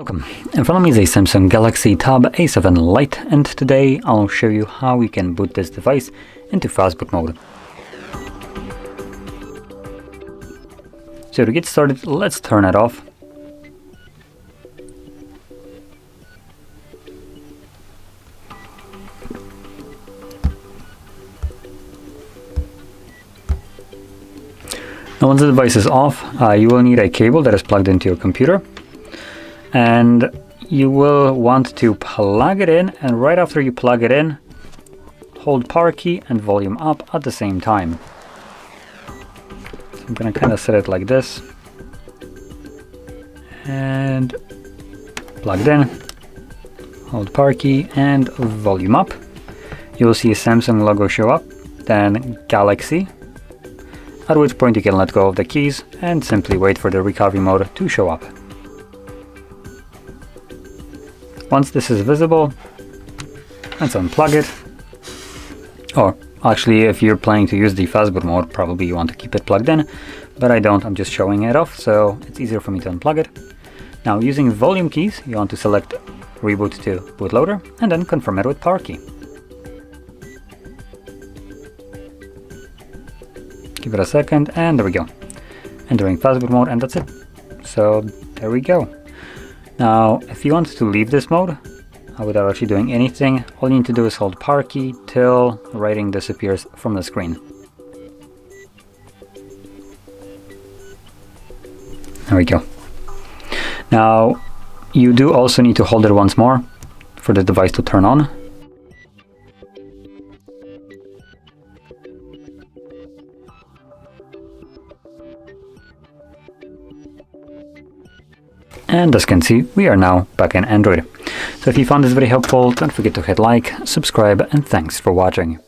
Welcome. In front of me is a Samsung Galaxy Tab A7 Lite, and today I'll show you how you can boot this device into Fastboot mode. So to get started, let's turn it off. Now once the device is off, you will need a cable that is plugged into your computer. And you will want to plug it in, and right after you plug it in, hold power key and volume up at the same time. So I'm going to kind of set it like this. And plug it in, hold power key and volume up. You will see a Samsung logo show up, then Galaxy, at which point you can let go of the keys and simply wait for the recovery mode to show up. Once this is visible, let's unplug it. Or actually, if you're planning to use the Fastboot mode, probably you want to keep it plugged in, but I don't, I'm just showing it off, so it's easier for me to unplug it. Now using volume keys, you want to select reboot to bootloader and then confirm it with power key. Give it a second and there we go. Entering Fastboot mode and that's it. So there we go. Now, if you want to leave this mode without actually doing anything, all you need to do is hold power key till writing disappears from the screen. There we go. Now, you do also need to hold it once more for the device to turn on. And as you can see, we are now back in Android. So if you found this very helpful, don't forget to hit like, subscribe, and thanks for watching.